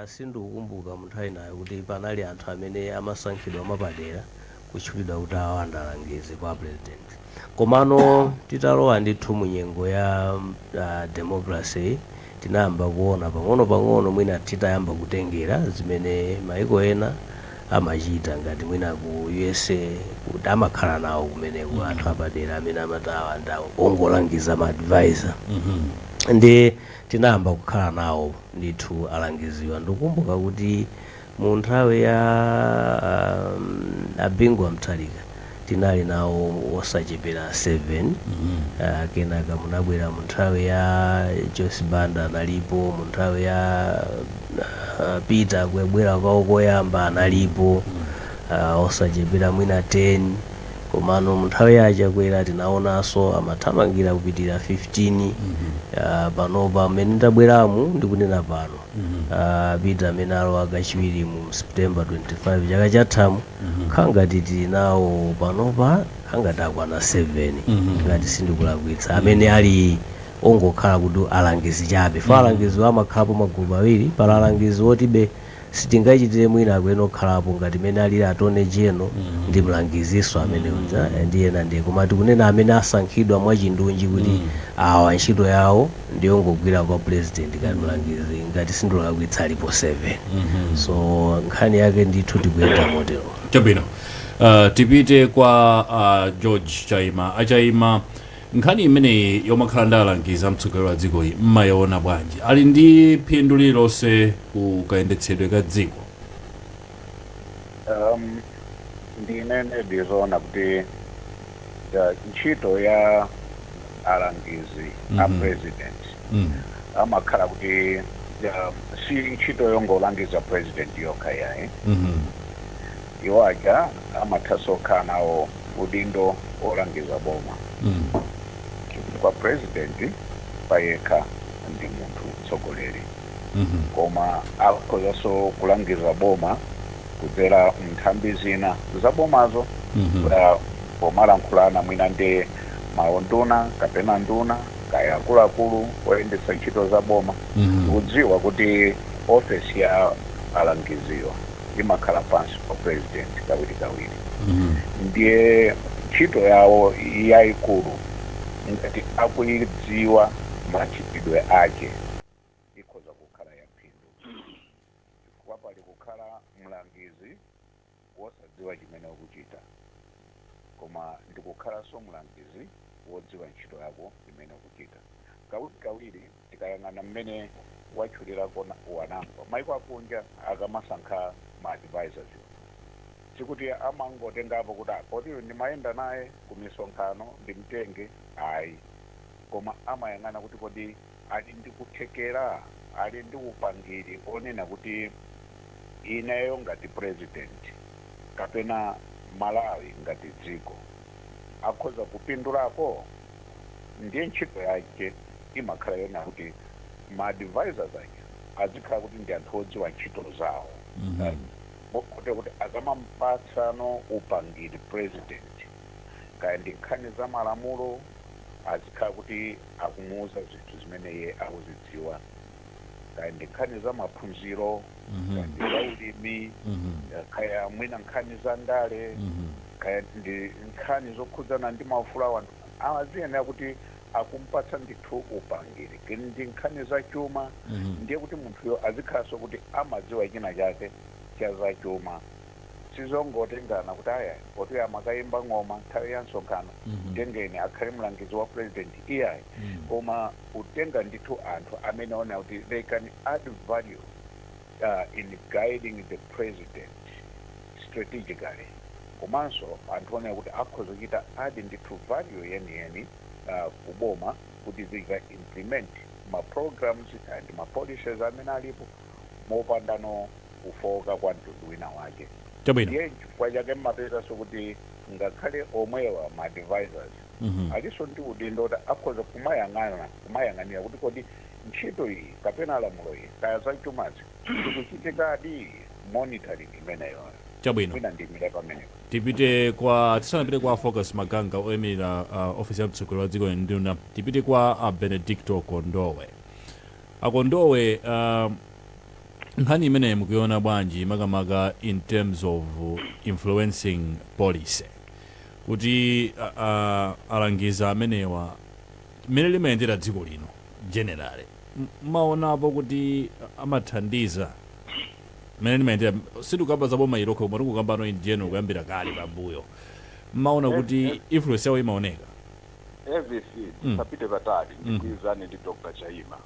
Sindikukumbuka munthawi nayo kuti panali anthu amene amasankhidwa mapadera kutchulidwa kuti awa ndi alangizi kwa president. Komano titalowa ndithu mu nyengo ya democracy tinayamba kuona pang'ono mwina titayamba kutengera zimene maiko ena amachita ngati mwina ku USA kuti amakhala nawo kumeneko anthu apadera amene amatawa ndawo ongolangiza ma advisor. Ndi tinayamba kukhala nawo ndithu alangiziwa. Ndikukumbuka kuti mu nthawi ya Abingwa Mutharika tinali nawo osachepera 7. Kenaka munabwera mu nthawi ya Joyce Banda analipo, mu nthawi ya Peter kwebwera kwawo koyamba analipo osachepera mwina 10. Komano mu nthawi yacha kwera tinaonanso amathamangira kupitira 15. Panopa amene ndabweramu ndikunena pano Peter amene alowa kachiwiri mu September 25 chaka chathamu khangati tili nawo panopa khangati akwana 7 ngati sindikulakwitsa amene ali ongokhala kuti alangizi chabe. Fa alangizi amakhalapo magulu awiri, pala alangizi otibe sitingachitire mwina akuyena okhalapo ngati mene alili Attorney General ndi mlangiziso amene unja ndi ena ndiye. Koma tikunena amene asankhidwa mwachindunji kuti awa ntchito yawo ndiyongogwira kwa president ngati mlangizi ngati sindikulakwitsa alipo 7. So nkhani yake ndithu tikuyenda motero. Chabwino. Tipite kwa George Chaima. Achaima, nkhani imene yomakhala ndi alangizi amtsogoleri wa dziko iyi mmayiona bwanji? Ali ndi phindu lililonse ku kayendetsedwe ka dziko? Ndinene ndizoona kuti ntchito ya alangizi a president amakhala kuti si ntchito yongolangiza president yokha yayi. Iwo aja amathanso kukhala nawo udindo olangiza boma. Kwa president payekha ndi munthu mtsogoleri. Koma akhozanso kulangiza boma kudzera nthambi zina za bomazo pomalankhulana mwina ndi maunduna kapena nduna kaya akuluakulu oyendetsa ntchito za boma. Kudziwa kuti ofesi ya alangiziwa imakhala pansi pa president kawirikawiri. Ndiye ntchito yawo yayikulu ngati akuyidziwa machitidwe ake ikhoza kukhala ya phindu. Chifukwa pali kukhala mlangizi wosadziwa chimene ukuchita, koma ndikukhalanso mlangizi wodziwa ntchito yako imene ukuchita. Kawirikawiri tikayang'ana mmene wachulirako wanangwa maiko akunja akamasankha ma advisors sikuti amangotengapo kuti poti ndimayenda naye ku misonkhano ndimtenge ayi, koma amayang'ana kuti kodi ali ndikuthekera, ali ndi upangiri onena kuti ineyo ngati president kapena Malawi ngati dziko akhoza kupindulapo. Ndiye ntchito yake imakhala yona kuti ma advisors ake azikhala kuti ndi anthu odziwa ntchito zawo. Kuti akamampatsano upangiri president kaya ndi nkhani za malamulo azikhala kuti akumuuza zinthu zimene iye akuzidziwa, kaya ndi nkhani za maphunziro, kaya ndi za ulimi, kaya mwina nkhani za ndale, kaya ndi nkhani zokhudzana ndi maufulu a anthu aziyenera kuti akumpatsa ndithu upangiri. Ndi nkhani za chuma, ndiye kuti munthuyo azikhalanso kuti amadziwa china chake cha za chuma. Sizongotengana kuti aya poti amakayimba ng'oma nthawi ya msonkhano tengeni akhale mlangizi wa president iyayi. Koma utenga ndithu anthu amene ona kuti they can add value in guiding the president strategically. Komanso anthu ona kuti akhoza kuchita add ndithu value yeniyeni kuboma kuti zika implement ma programs and ma policies amene alipo mopandano kufoka kwa mtundu wina wake. Ndiye chifukwa chake mmapezanso kuti ngakhale omwewa ma advisors aliso ndi udindo kuti akhoza kumayang'anira kuti kodi ntchito iyi kapena lamulo iyi kaya za chumazi zikuchitikadi monitoring imeneyo. Chabwino. Mwina ndimire pamenepo. Tipite kwa tisanapite kwa Focus Maganga oyimirira ofisi ya mtsogoleri wa dziko nduna. Tipite kwa Benedicto Kondowe. Akondowe nkhani imene mukuiona bwanji makamaka in terms of influencing policy kuti alangiza amenewa mmene limayendera dziko lino generally maonapo kuti amathandiza mmene limayendera sitikukamba za boma ilokho koma tikukamba no in general kuyambira kale pambuyo maona kuti influence yawo imaoneka everything sapite patali ndikuizane ndi Dr. Chaima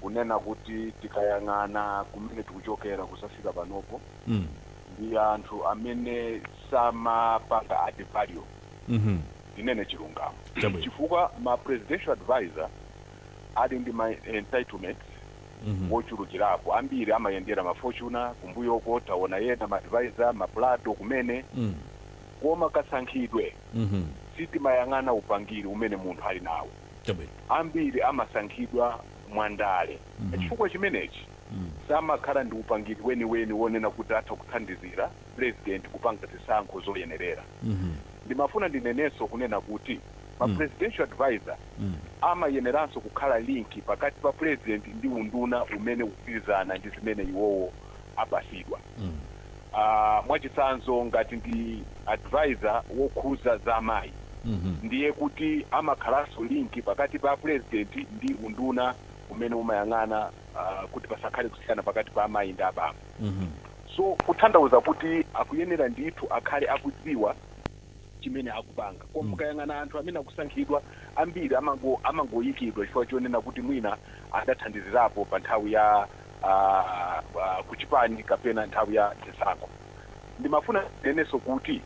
kunena kuti tikayang'ana kumene tikuchokera kusafika panopo ndi anthu amene samapanga add value inene chilungamo chifukwa ma presidential advisor ali ndi ma entitlements wochulukirapo ambiri amayendera mafocuna kumbuyoko taona yena ma advisor maplato kumene koma kasankhidwe sitimayang'ana upangiri umene munthu ali nawo ambiri amasankhidwa mwandale chifukwa chimenechi samakhala ndi upangiri weniweni wonena kuti atha kuthandizira president kupanga zisankho zoyenerera ndimafuna ndinenenso kunena kuti ma presidential advisor amayeneranso kukhala linki pakati pa president ndi unduna umene ukugwirizana ndi zimene iwowo apasidwa mwachitsanzo ngati ndi advisor wokhuza za amayi ndiye kuti amakhalanso linki pakati pa president ndi unduna umene umayang'ana kuti pasakhale kusiyana pakati pa amayi ndi ababa so kutanthauza kuti akuyenera ndithu akhale akudziwa chimene akupanga koma mukayang'ana anthu amene akusankhidwa ambiri amangoyikidwa chifukwa chonena kuti mwina adathandizirapo pa nthawi ya kuchipani kapena nthawi ya chisankho ndimafuna nenenso kuti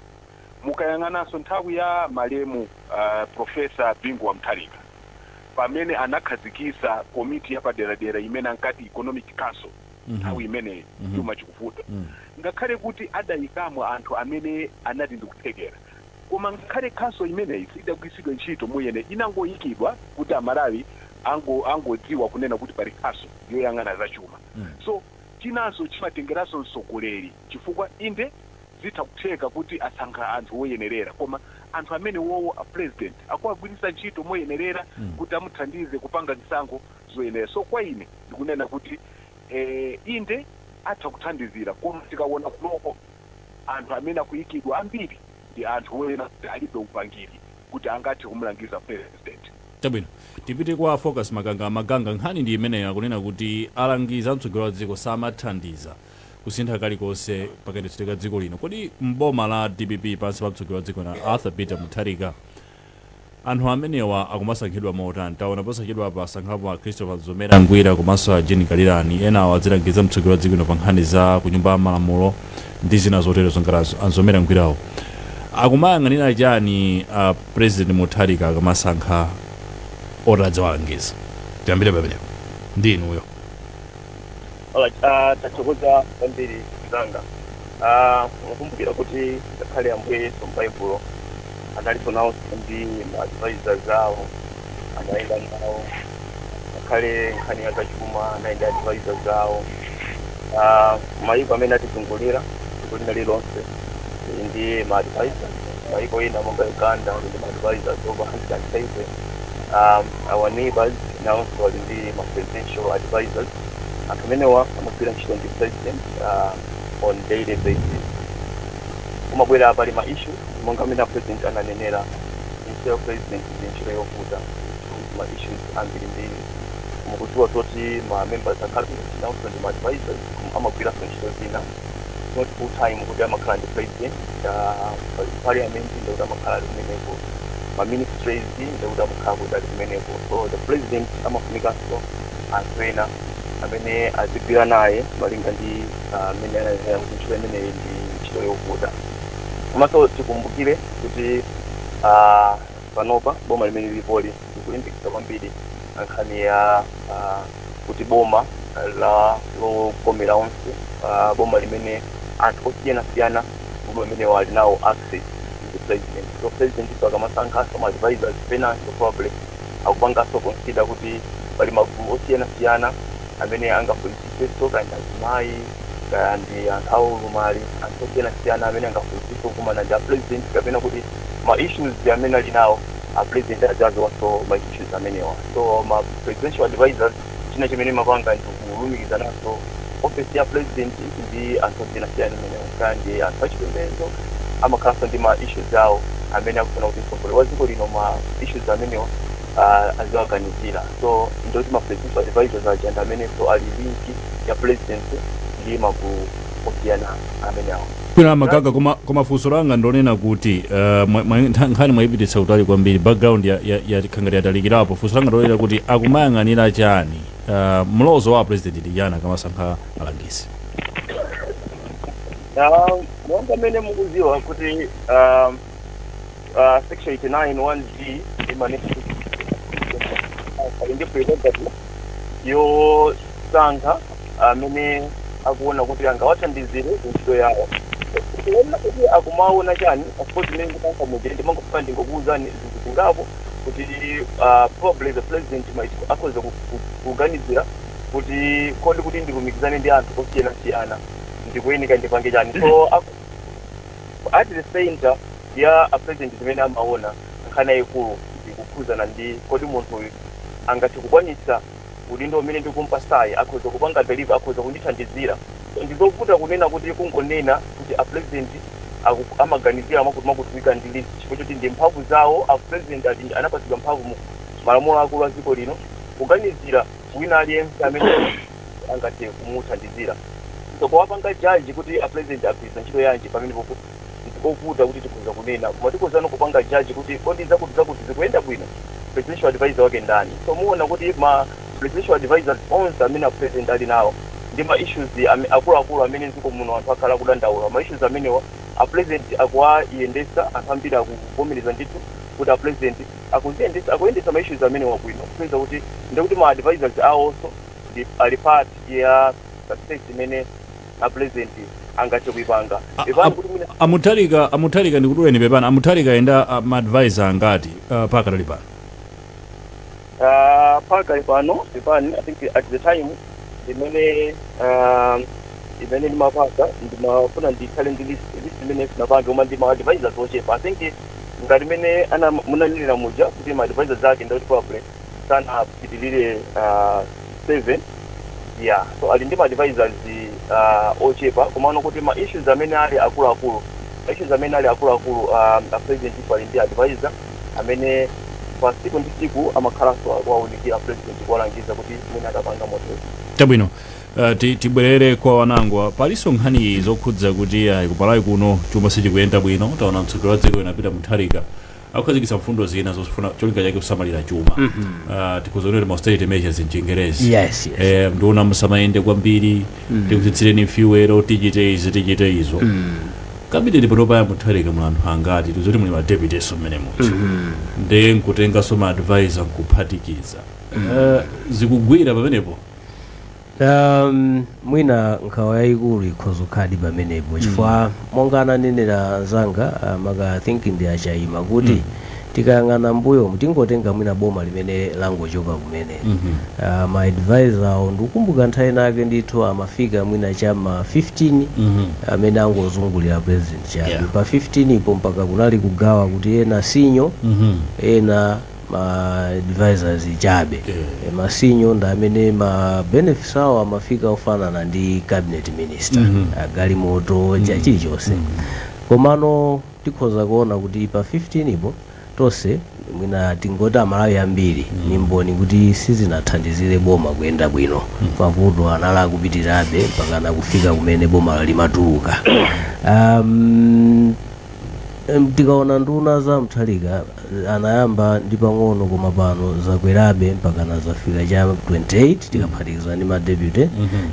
mukayang'ananso nthawi ya malemu Profesa Bingu wa Mutharika pamene anakhazikisa komiti yapaderadera imene ankati Economic Council nthawi imeneyi chuma chikufuta ngakhale kuti adayikamo anthu amene anati ndikuthekera koma ngakhale council imeneyi sidagwiritsidwa ntchito muyene inangoyikidwa kuti Amalawi angodziwa kunena kuti pali council yoyang'ana za chuma so chinanso chimatengeranso mtsogoleri chifukwa inde zitha kutheka kuti asankha anthu woyenerera koma anthu amene wowo a president akuwagwiritsa ntchito moyenerera kuti amuthandize kupanga zisankho zoyenera so kwa ine ndikunena kuti inde atha kuthandizira koma tikaona kuloko anthu amene akuyikidwa ambiri ndi anthu woyenera kuti alibe upangiri kuti angathe kumulangiza president tabwino tipite kwa focus maganga nkhani ndi imeneyo akunena kuti alangiza amtsogoleri wa dziko samathandiza kusintha kalikonse pakayendetsedwe ka dziko lino kodi mboma la DPP pansi pa mtsogoleri wa dziko na Arthur Peter Mutharika anthu amenewa akumasankhidwa motani taona posachedwa pasankhapo a Christopher Zomera Ngwira komanso a Jane Kalirani enawo azilangiza mtsogoleri wa dziko lino pa nkhani za kunyumba ya malamulo ndi zina zotero zongati Zomera Ngwirawo akumayang'anira chani President Mutharika akamasankha oradzawalangiza tiyambire pamenepo ndi inuyo tachokoza kwambiri mzanga mukumbukira kuti ngakhale Ambuye Yesu m'Baibulo analipo nawo ndi maadvisors awo anayenda nawo ngakhale nkhani ya zachuma anayenda advisors awo mayiko amene atizungulira dziko lina lilonse ndi maadvisors mayiko ena monga Uganda ndi maadvisors over 150 our neighbors now also ndi ma presidential advisors amenewa amagwira ntchito ndi president on daily basis kumabwera pali ma issues monga amene president ananenera instead president ndi ntchito yovuta ma issues ambiri mbiri mukudziwa kuti ma members a cabinet now ndi ma advisors amagwira ntchito zina not full time kuti amakhala ndi president parliament ndi amakhala kumeneko ma ministries ndi amakhala kuti kumeneko so the president amafunikanso anthu ena amene azigwira naye malinga ndi amene anayera kuntchito imeneyi ndi ntchito yovuta komanso tikumbukire kuti panopa boma limene lilipoli likulimbikitsa kwambiri nkhani ya kuti boma lokomera onse boma limene anthu osiyanasiyana boma limene wali nawo access to president so president akamasankhanso ma advisors penanso probably akupanganso consider kuti pali magulu osiyanasiyana amene angafunisiso kandi azimayi kandi anthu aulumali anthu osiyanasiyana amene angafunisiso kumana ndi president kapena kuti ma issues amene ali nawo a president ajaziwanso ma issues amenewa so ma presidential advisors china chimene mapanga ndi kulumikizananso office ya president ndi anthu osiyanasiyana amene kandi anthu achipembedzo amakhalanso ndi ma issues awo amene akufuna kuti mtsogoleri wa dziko lino ma issues amenewo aziwaganizira. So ndoti ma presidential advisors aja ndi amenenso ali linki ya president ndi magulu osiyana amene awo. Kwina magaga koma funso langa ndonena kuti nkhani mwayipititsa utali kwambiri background ya khangati yatalikirapo. Funso langa ndonena kuti akumayang'anira chani mlozo wa president Dijana kamasankha alangizi. Mwanga mene mukuziwa kuti section 89 1G imanisi ndi prerogative yo sankha amene akuona kuti angawathandizire ntchito yawo. Kuona kuti akumaona chani of course mene kutanka mujende mangofika ndingokuuzani zinthu zingapo kuti probably the president might akhoza kuganizira kuti kodi kuti ndilumikizane ndi anthu osiyanasiyana ndikuyenika ndipange chani. So at the center ya president zimene amaona nkhani yayikulu ndikukhuzana ndi kodi munthu uyu angathe kukwanitsa udindo umene ndikumpa sayi akhoza kupanga deliver akhoza kundithandizira. Ndizovuta kunena kuti kungonena kuti a president amaganizira amakutumika ndi list chifukwa choti ndi mphamvu zawo a president anapatsidwa mphamvu mu malamulo akulu a dziko lino kuganizira wina aliyense amene angathe kumuthandizira. So kuwapanga jaji kuti a president agwiritsa ntchito yanji pamene popo ndikovuta kuti tikhoza kunena koma tikhozano kupanga jaji kuti kodi zakuti zikuyenda bwino presidential advisor wake ndani. So muona kuti ma presidential advisors onse amene a president ali nawo ndi ma issues akuluakulu amene dziko muno anthu akhala kudandaula ma issues amenewa a president akuwayendesa anthu ambiri akuvomereza ndithu kuti a president akuyendesa ma issues amenewa bwino kupeza kuti ndikuti ma advisors awonso ali part ya success imene a president angathe kuipanga. Amutharika ndikutuweni pepana amutharika enda ma advisor angati paka tali pano. Paka pano I think at the time imene ndimapaka ndimafuna ndikhale ndi list imene sinapanga uma ndi ma advisors ochepa. I think ngati imene munanenera muja kuti ma advisors ake ndikuti probably sana apitilire 7 yeah. So ali ndi ma advisors ochepa komano kuti ma issues amene ali akuluakulu a president ali ndi advisor amene pa siku ndi siku amakhalanso waunikira president kuwalangiza kuti mwina atapanga moto. Chabwino tibwerere kwa wanangwa paliso nkhani zokhudza kuti kupalayi kuno chuma sichikuyenda bwino. Taona mtsogoleri wa dziko inapita Mutharika akukhazikitsa mfundo zina zofuna cholinga chake kusamalira chuma tikuzonera ma austerity measures mchingerezi. Yes. Ndiona musamayende kwambiri tikuzitsireni mfiwero tichite izo kabineti panopa ya Mutharika mulanthu angati tuzoti muli ma deputies mmene mucho ndi nkutenganso ma advisor nkuphatikiza zikugwira pamenepo. Mwina nkhawa yayikulu ikhoza kukhadi pamenepo chifukwa monga ananenera zanga maka think ndi achayima kuti tikayang'ana mbuyo mutingotenga mwina boma limene langochoka kumene ma advisor awo ndikukumbuka nthawi nake ndithu amafika mwina chama 15 amene angozungulira president chabe pa 15 ipo mpaka kunali kugawa kuti ena sinyo ena ma advisors chabe masinyo nda amene ma benefits awo amafika ofanana ndi cabinet minister galimoto chilichonse komano tikhoza kuona kuti pa 15 ipo tonse mwina tingoti amalawi ambiri ni mboni kuti sizinathandizire boma kuyenda bwino pavuto anali akupitirirabe mpaka nakufika kumene boma limatuluka. Tikaona nduna za Mutharika anayamba ndi pang'ono koma pano zakwerabe mpaka zafika cha 28 tikaphatikiza ndi ma deputy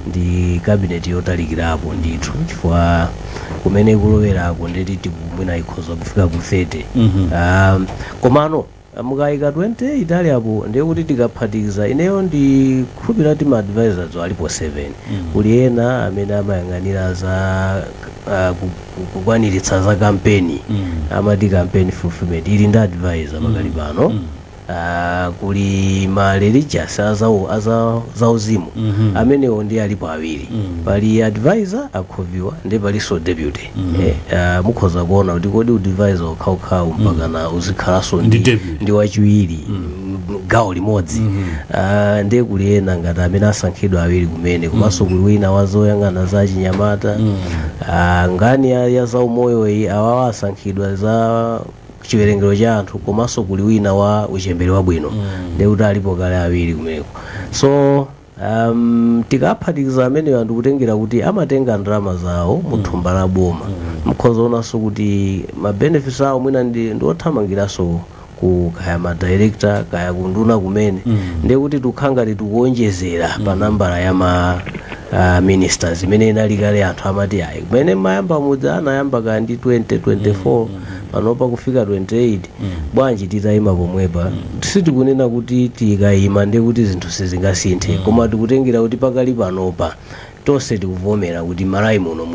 ndi cabinet yotalikirapo ndithu chifukwa kumene kulowerako ndeti tikumwina ikhoza kufika ku 30 komano mukayika 28 ali apo ndiye kuti tikaphatikiza ineyo ndi khupira ti ma advisors alipo 7 kuli ena amene amayang'anira za kukwaniritsa za kampeni amati campaign fulfillment ili ndi advisor makali pano kuli ma religious azauzimu amenewo ndi alipo awiri pali advisor akhoviwa ndi palinso deputy mukhoza kuona kuti kodi udvisor ukhawukhawu mpaka na uzikhalaso ndi wachiwiri gawo limodzi ndiye kuli ena ngati amene asankhidwa awiri kumene komanso kuli wina wazoyang'ana za chinyamata ngani ya zaumoyo iyi awawa asankhidwa za chiwerengero cha anthu komanso kuli wina wa uchembere wabwino ndi kuti alipo kale awiri kumeko so tikaphatikiza ameneyo anthu kutengera kuti amatenga ndalama zawo muthumba la boma mukhoza onanso kuti mabenefits awo mwina ndi othamangiranso ku kaya madirector kaya kunduna kumene ndiye kuti tukhangati tikuonjezera pa nambala ya ma ministers imene inali kale anthu amati ayi kumene mayamba mudzi anayamba kaya ndi 2024 panopa kufika 28 bwanji titayima pomwepa sitikunena kuti tikayima ndiye kuti zinthu sizingasinthe koma tikutengera kuti pakali panopa tonse tikuvomera kuti malawi muno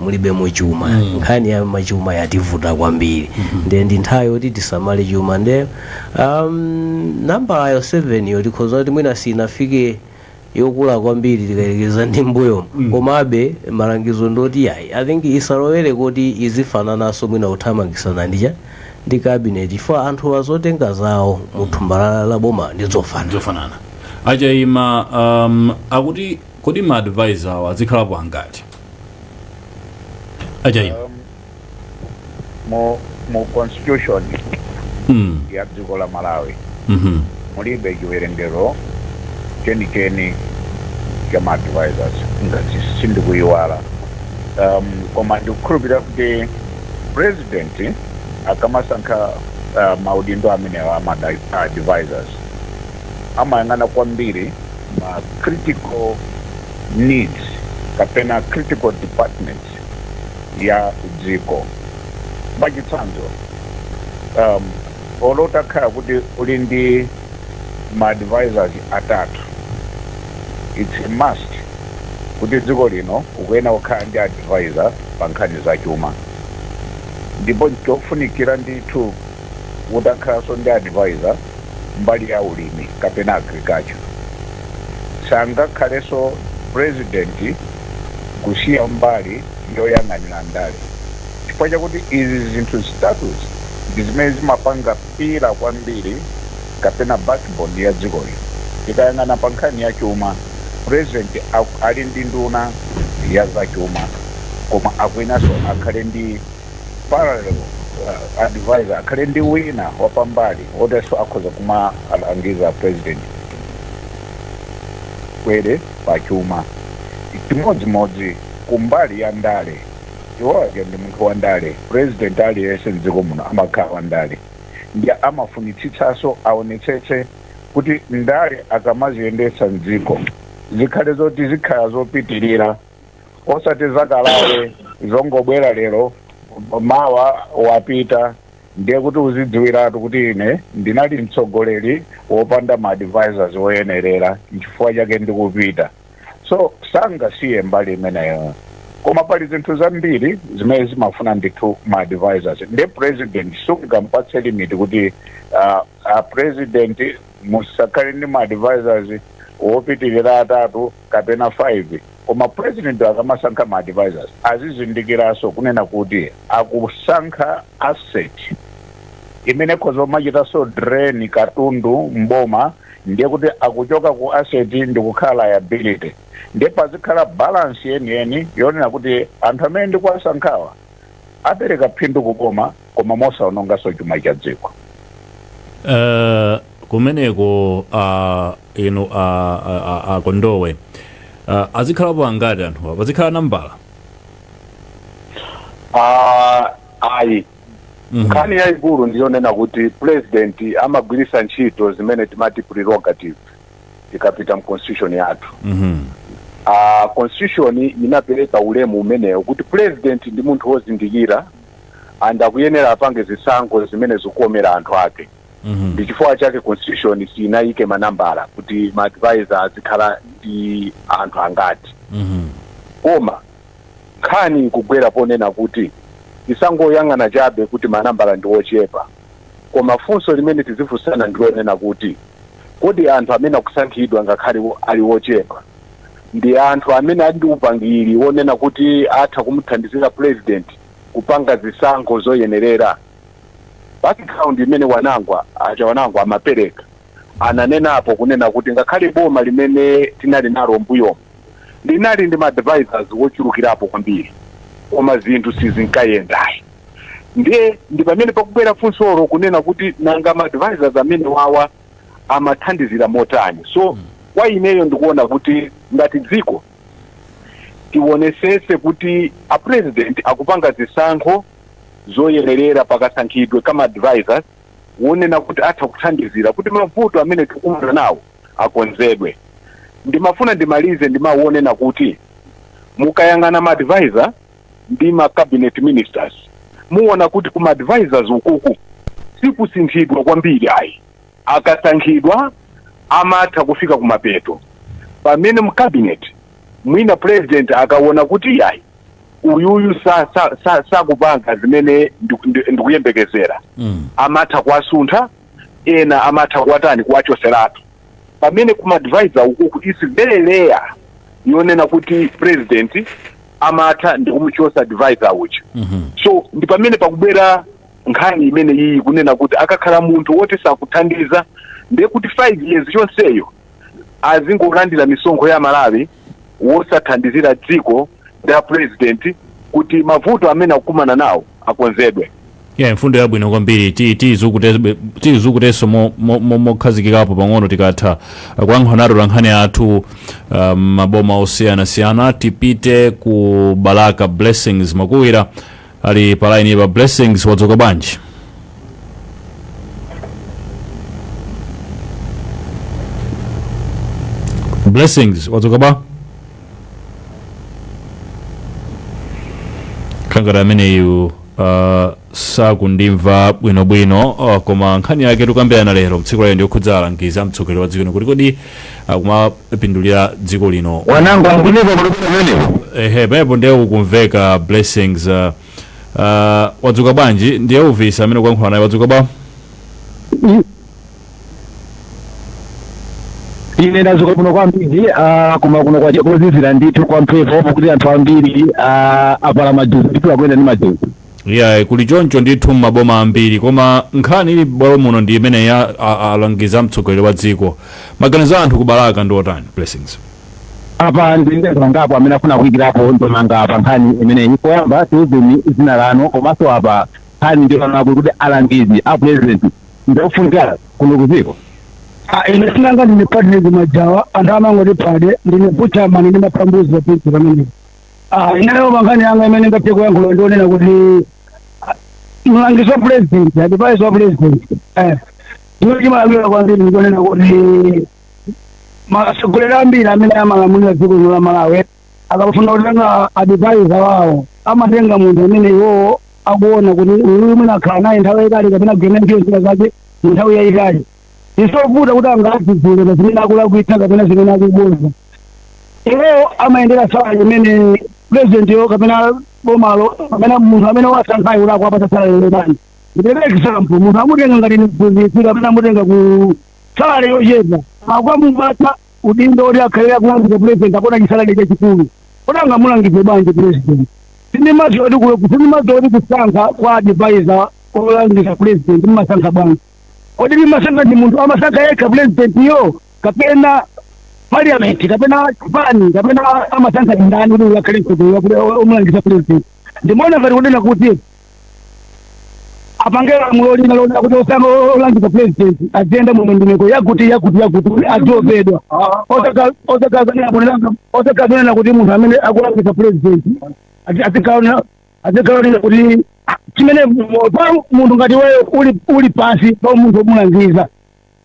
mulibemo chuma nkhani ya machuma yativuta kwambiri ndiye ndi nthawi yoti tisamale chuma ndiye nambalayo 7 yo tikhoza kuti mwina sinafike yokula kwambiri tikayerekeza ndi mbuyo komabe malangizo ndoti yayi I think isalowere kuti izifanananso mwina kuthamangisana ndi cabinet chifukwa anthu azotenga zawo muthumba la boma ndi zofanana Ajaima akuti kodi ma advisor awo azikhalapo angati Ajaima mu constitution ya dziko la Malawi mulibe chiwerengero chenicheni cha ma advisors ngati sindikuyiwala koma ndikukhulupirira kuti president akamasankha maudindo amene ama advisors amayang'ana kwambiri ma critical needs kapena critical departments ya dziko mwachitsanzo olotakhala kuti uli ndi ma advisors atatu it's a must kuti dziko lino ukuyena kukhala ndi advisor pa nkhani za chuma ndipo nchofunikira ndithu utakhalanso ndi advisor mbali ya ulimi kapena agriculture sangakhalenso president kusiya mbali yoyang'anira ndale chifukwa chakuti izi zinthu status ndi zimene zimapanga pira kwambiri kapena backbone ya dziko lino tikayang'ana pa nkhani ya chuma president ali ndi nduna ya za chuma koma akuyenanso akhale ndi parallel advisor akhale ndi wina wapambali otenso akhoza kuma alangiza president kwere pa chuma chimodzimodzi kumbali ya ndale iwoja ndi munthu wa ndale president aliyense mdziko muno amakhala wa ndale ndiye amafunitsitsanso aonetsetse kuti ndale akamaziyendetsa mdziko zikhale zoti zikhala zopitirira osati zakalawe zongobwera lero mawa wapita ndiye kuti uzidziwiratu kuti ine ndinali mtsogoleri wopanda ma advisors woyenerera nchifukwa chake ndikupita so sangasiye mbali imeneyo koma pali zinthu zambiri zimene zimafuna ndithu ma advisors ndiye president sungampatse limit kuti president musakhale ndi ma advisors wopitirira atatu kapena 5 koma president akamasankha ma advisors azizindikiranso kunena kuti akusankha asset imene kozomachitaso drain katundu mboma ndiye kuti akuchoka ku asset ndi kukhala liability ndiye pazikhala balance yeniyeni yonena kuti anthu amene ndikuwasankhawa apereka phindu kuboma koma mosaonongaso chuma cha dziko kumeneko ino Kondowe azikhalapo angati anthu azikhala nambala ayi nkhani yayikulu ndiyonena kuti president amagwirisa ntchito zimene timati prerogative ikapita mu constitution yathu constitution inapereka ulemu umenewo kuti president ndi munthu wozindikira andakuyenera apange zisankho zimene zikuomera anthu ake ndi chifukwa chake constitution sinayike manambala kuti ma advisor azikhala ndi anthu angati koma nkhani ikugwera ponena kuti isangoyang'ana chabe kuti manambala ndi ochepa koma funso limene tizifunsana ndilonena kuti kodi anthu amene akusankhidwa ngakhale ali wochepa ndi anthu amene ali ndi upangiri wonena kuti atha kumuthandizira president kupanga zisankho zoyenerera. Background imene wanangwa amapereka ananenapo kunena kuti ngakhale boma limene tinali nalo mbuyo linali ndi advisors wochulukirapo kwambiri koma zinthu sizinkayendayi. Ndi pamene pakubwera funsolo kunena kuti nanga advisors amene wawa amathandizira motani. So kwa ineyo ndikuona kuti ngati dziko tionesese kuti a president akupanga zisankho zoyenerera pakasankhidwe kama advisors wonena kuti atha kuthandizira kuti mavuto amene tikumana nawo akonzedwe. Ndimafuna ndimalize ndimawonena kuti mukayang'ana ma advisor ndi ma cabinet ministers muona kuti kuma advisors ukuku sikusinthidwa kwambiri ayi. Akasankhidwa amatha kufika kumapeto. Pamene mu cabinet mwina president akaona kuti ayi uyuyu sakupanga zimene ndikuyembekezera amatha kuwasuntha ena amatha kuwatani kuwachoseratu. Pamene kuma advisor ukuku is very rare yonena kuti president amatha ndikumuchosa advisor uchi. So ndi pamene pakubwera nkhani imene iyi kunena kuti akakhala munthu woti sakuthandiza ndiye kuti 5 years chonseyo azingolandira misonkho ya Malawi wosathandizira dziko nda president kuti mavuto amene akumana nawo akonzedwe. Mfundo yabwino kwambiri tizukuteso mokhazikikapo pang'ono tikatha kuyankhanato lankhani athu maboma osiyanasiyana. Tipite ku Balaka Blessings Makuwira ali palaini pa. Blessings, wadzuka bwanji? Blessings, wadzuka ba? Kangara ameneyu sakundimva bwinobwino koma nkhani yake tukambirana lero mtsiku lero ndiokhudza alangizi mtsogoleri wa dziko kuti kodi kumapindulira dziko lino. Wanangu anguneva pamene pepo ndiye ukumveka. Blessings, wadzuka bwanji? ndiye uvisi amene kuyankhula naye. Wadzuka ba? ine ndazuka kuno kwambiri koma kuno kwakozizira ndithu kwa mphepo kuti anthu ambiri apala majuzi ndithu akuyenda ndi majuzi. Kuli choncho ndithu maboma ambiri koma nkhani ili bwalo muno ndi imene alangiza mtsogoleri wa dziko. Maganizo anthu ku Balaka ndi otani? Blessings, apa ndindezera ngapo amene afuna kuyikirapo ndimanga apa nkhani imeneyi. Poyamba tiuzeni zina lanu komanso apa nkhani ndionanapo kuti alangizi a president ndiofunika kuno kuziko. Ine sinanga ndine Patrick Majawa anthu amangoti pade ndine Butterman ndi mapambuzi apinzi pamene. Inayo mankhani yanga imene ngati kuyankhula ndionena kuti mlangizi wa president advisor wa president ino chimalamulira kwambiri ndionena kuti masogolero ambiri amene amalamulira dziko la Malawi akafuna kutenga advisor wawo amatenga munthu amene iwowo akuona kuti uyu mwina akhala naye nthawi yayitali kapena kugenda ntchito zake nthawi yayitali. Isovuta kuti angazizulira zimene akulakwitsa kapena zimene akubonza. Iwo amayendera sala imene president yo kapena bomalo kapena munthu amene wasankhayo kuti akuapasa sala yolekani. Ndipeleke example munthu amutenga ngati mphunzitsi kapena amutenga ku sala yochepa akwamupatsa udindo oti akhalira kulangiza president akona chisalale chachikulu. Kodi angamulangize bwanji president? Sindimazoti kusankha kwa advisor olangiza president mumasankha bwanji. Kodi limasankha ndi munthu amasankha yekha president yo kapena parliament kapena pani kapena amasankha ndani kuti uyakhale mtsogoleri kuti omulangisa president. Ndimaona ngati kunena kuti apangela mulolina lona kuti osankha olangiza president agenda mu ndimeko yakuti adzopedwa osakazanena kuti munthu amene akulangiza president azikaonera kuti chimene munthu ngati wewe uli pasi pa munthu omulangiza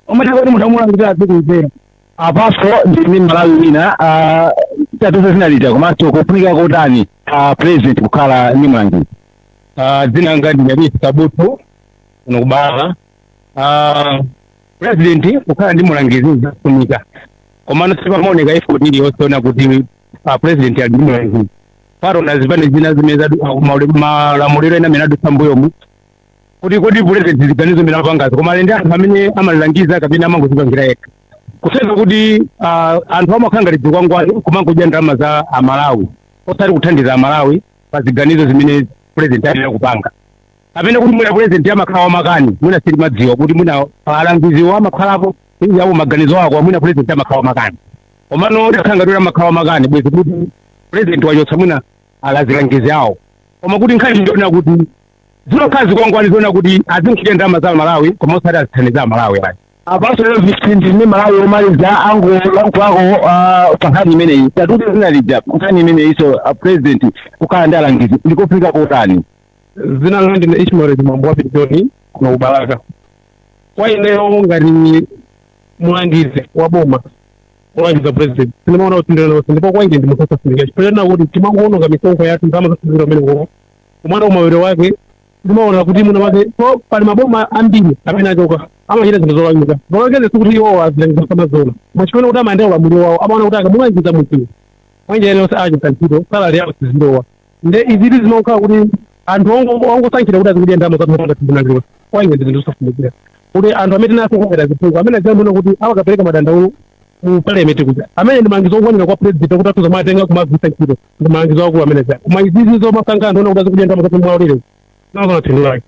umataka kuti munthu omulangiza azikumvera. Apaso ndine Malawi ina tatoza zinalita komanso kufunika kotani president kukhala ndi mlangizi. Dzina langa ndi Nyabisi Kabutu kuno ku Balaka. President kukhala ndi mlangizi zafunika komano sipaoneka effort iliyonse ona kuti president ali ndi mlangizi. Paro na zipane zina zimeza malamuliro ena amene adutsa mbuyomu kuti president ziganizo mina pangazi koma ndi anthu amene amalilangiza kapena amangozipangira yekha kuseka kuti anthu amakhanga lidzikwangwani kumangodya ndalama za Amalawi osati kuthandiza Amalawi pa ziganizo zimene president ali kupanga kapena kuti mwina president amakhala wamakani mwina silimadziwa kuti mwina alangiziwo amakhalapo yawo maganizo ako mwina president amakhala wamakani komano ndakhanga kuti amakhala wamakani bwezi kuti president wachotsa mwina alazilangizi awo koma kuti nkhani ndiona kuti zilokhazi kwangwani ziona kuti azinkhidya ndalama za Malawi koma osati azithandiza Malawi ayi abaso leo visindi ni Malawi omaliza angu lankwako pankhani imeneyi tatuti zinalija pankhani imeneyi so president kukhala ndi alangizi ndikofika kotani zina ngandi na Ishmael mambo wapi Joni kuna ubaraka kwa leo ngati mulangizi wa boma mulangiza president sinaona utindana ndipo kwa ndi mkosa singa pena kuti timangoona ngamisonko yatu ndama zasizira mene ngo kumana umawere wake ndimaona kuti muna wake so pali maboma ambiri amene achoka amachita zinthu zolangika zolangeza sikuti iwo azilangiza samazona machipena kuti amaendera ulamuliro wawo amaona kuti akamulangiza munthu mwenje leo saachita ntchito salary yawo sizilowa nde izili zimakhala kuti anthu ongosankhira kuti azikudya ndalama zathu tibunaliwa kwa ine ndi zosafunikira kuti anthu amene naso kuongera ziphungu amene azamuna kuti awakapereka madandaulo mu parliament kuti amene ndi malangizo okwanira kwa president kuti atuza matenga kumagwisa ntchito ndi malangizo akulu amene za koma izizi zomasankha anthu ona kuti azikudya ndalama zathu mwaulire nazo phindu lake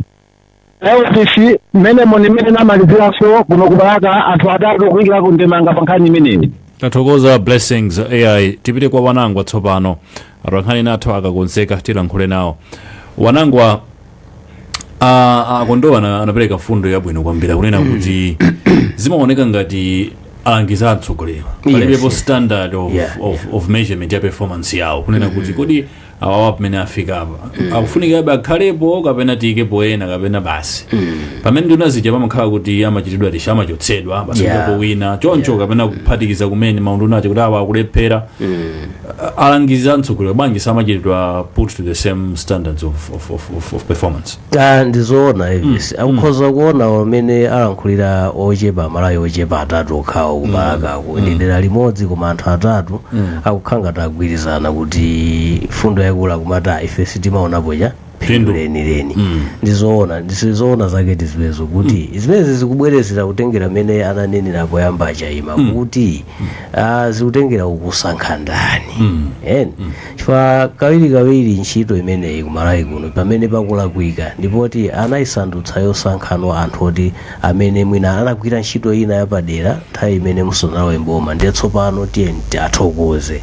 sisi mmene namaliziraso kuno kubalaka anthu atatu kuyikirako ndemanga pankhani imeneyi tathokoza blessings AI tipite kwa wanangwa tsopano arankhani nathu akakonzeka tilankhule nawo wanangwa akondowa anapereka fundo yabwino kwambiri kunena kuti zimaoneka ngati alangiza atsogoleri palibepo standard of measurement ya performance yawo kunena kuti kodi awawa pamene afika apa akufunika yabe akhalepo kapena tiyikepo ena kapena basi pamene ndinazija pamakhala kuti amachitidwa tisha amachotsedwa pasikapo wina choncho kapena kuphatikiza kumene maundu acho kuti awa akulephera alangiza atsogoleri bwanji samachitidwa put to the same standards of performance ndizoona ivis akukhoza kuona amene alankhulira ochepa Malawi ochepa atatu okhawo kubalakako ndi dera limodzi koma anthu atatu akukhanga tagwirizana kuti fundo yakula kumata ife sitimaonapo cha phindu lenileni ndizoona zake tiziwezo kuti zimene zikubwerezera kutengera mene ananenera poyamba Chaima kuti zikutengera ukusankha ndani chifukwa kawiri ntchito imeneyi kumalawi kuno pamene pakulakwika ndipoti anayisandutsa yosankhano anthu oti amene mwina anagwira ntchito ina yapadera nthawi imene musanalowe mboma ndiye tsopano tiye tiathokoze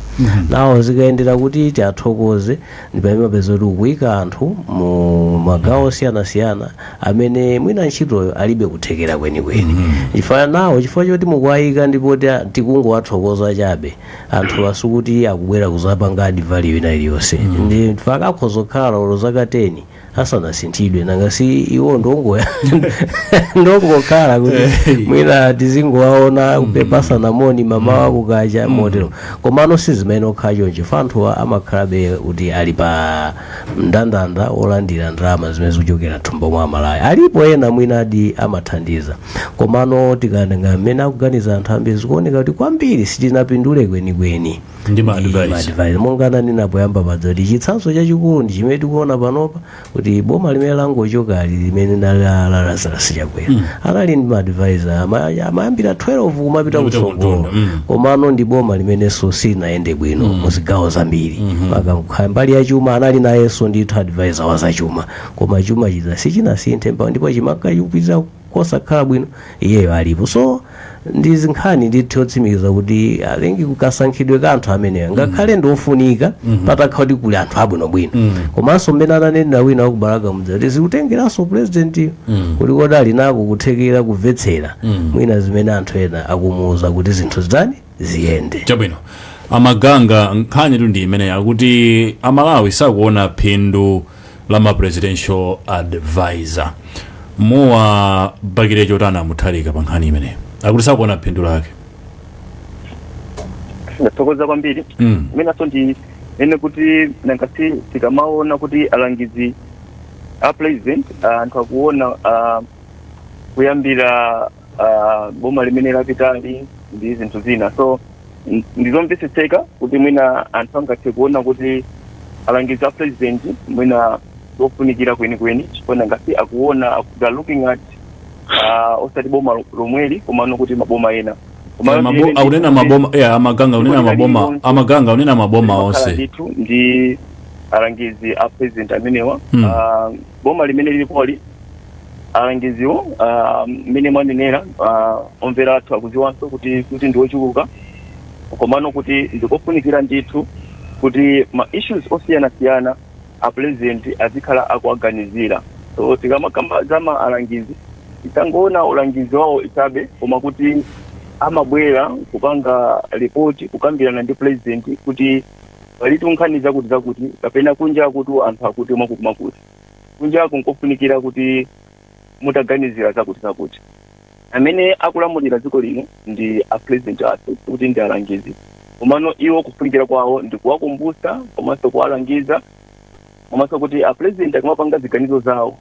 nawo zikayendera kuti tiathokoze ndi pamene mapeza kuti ukuyika anthu mu magawo osiyanasiyana amene mwina ntchitoyo alibe kuthekera kwenikweni chifukwa choti mukuwayika ndipo tikungowathokoza chabe anthu asukuti akubwera kuzapanga adi value ina iliyonse ndi akakhoza kukhala lolo zaka 10 asanasinthidwe nangasi iwo ndongokhala kuti mwina tizingowaona kupepasana moni mama wakukacha motero komano sizimene okhala chonje anthu amakhalabe kuti ali pa mndandanda olandira ndalama zimene zikuchokera thumbo mwa Malawi alipo ena mwina adi amathandiza komano tikalenga mmene akuganiza anthu ambiri zikuoneka kuti kwambiri sitinapindule kwenikweni ndi ma-advice mongana ninapoyamba padzoti chitsanzo chachikulu ndi chimene tikuona panopa kuti boma limene langochoka limene nalalazarasi chakwera anali ndi ma-advisor amayambira 12 kumapita kutsogolo komano ndi boma limenenso silinaende bwino muzigawo zambiri mbali ya chuma anali nayenso ndithu advisor wa zachuma koma chuma chiza sichinasinthe ndipo chimaka chikupitira kosakhala bwino iyeyo alipo so ndi zinkhani ndithu yotsimikiza kuti alengi kukasankhidwe ka anthu ameneyo ngakhale ndiofunika patakhala kuti kuli anthu abwinobwino komanso mmene ananenera wina wakubalaka mudzi zikutengeranso president kuti kodi ali nako kuthekera kumvetsera mwina zimene anthu ena akumuwuza kuti zinthu zitani ziyende chabwino amaganga nkhani ndi imene akuti Amalawi sakuona phindu la ma presidential advisor mowa bakire chotana muthalika pa nkhani imeneyo akuti sakuona phindu lake ndathokoza kwambiri minaso ndi ene kuti nangasi tikamaona kuti alangizi a president anthu akuona kuyambira boma limene lapitali ndi zinthu zina so ndizomvetsetseka kuti mwina anthu angathe kuona kuti alangizi a president mwina zofunikira kwenikweni chifukwa ngati akuona akuga looking at osati boma lomweli komano kuti maboma ena aunena maboma amaganga unena maboma onse nditu ndi alangizi a president amenewa boma limene lilipoli alangiziwo mmene mwanenera omvera athu akuziwanso kuti ndiwochuluka komano kuti ndikofunikira ndithu kuti ma issues osiyana-siyana a president azikhala akuaganizira. So tikamakamba zama alangizi titangoona ulangizi wawo itabe koma kuti amabwera kupanga report kukambirana ndi president kuti palitu nkhani zakuti kapena kunja kuti anthu akuti makuti kunja kunkofunikira kuti mutaganizira zakuti amene akulamulira dziko lino ndi a president athu kuti ndi alangizi komano iwo kufunikira kwawo ndi kuwakumbusa komanso kuwalangiza komanso kuti a president akamapanga ziganizo zawo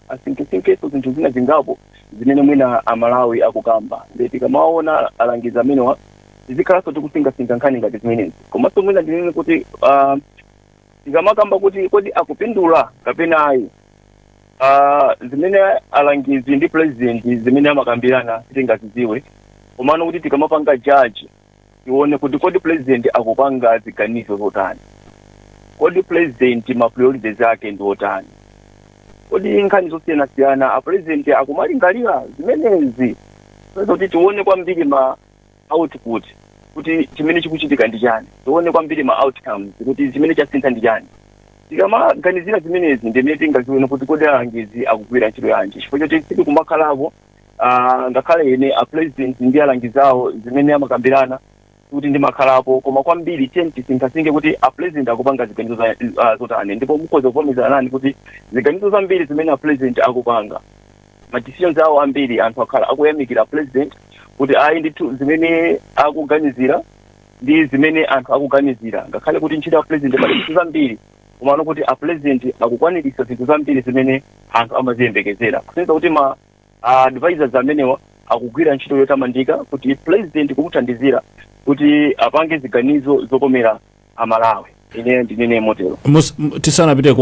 asinkesinkeso zinthu zina zingapo zimene mwina amalawi akukamba ndeti kamaona alangiza amenewa zikhalanso tikusingasinga nkhani ngati zimenezi komanso mwina ndinene kuti tikamakamba kuti kodi akupindula kapena ayi zimene alangizi ndi president zimene amakambirana tingazidziwe komano kuti tikamapanga judge tione kuti kodi president akupanga ziganizo zotani, kodi president ma priorities ake ndi otani, kodi nkhani zosiyana-siyana a president akumalingalira zimenezi kuti tione kwambiri ma output kuti chimene chikuchitika ndi chani, tione kwambiri ma outcomes kuti chimene chasintha ndi chani. Tikamaganizira zimenezi ndimene tingazione kuti kodi alangizi akugwira ntchito yanji chifukwa choti siti kumakhalako ngakhale ine a president ndi alangizawo zimene amakambirana kuti ndimakhalapo koma kwambiri tisingasinge kuti a president akupanga ziganizo zotani ndipo mukhoza kuvomerezana nani kuti ziganizo zambiri zimene a president akupanga ma decisions awo ambiri anthu akhala akuyamikira president kuti ayi ndithu zimene akuganizira ndi zimene anthu akuganizira ngakhale kuti ntchito ya president pali zinthu zambiri komano kuti a president akukwaniritsa zinthu zambiri zimene anthu amaziyembekezera kusenza kuti ma advisors amenewa akugwira ntchito yotamandika kuti president kumuthandizira kuti apange ziganizo zokomera amalawi. Ine ndinene motero tisanapite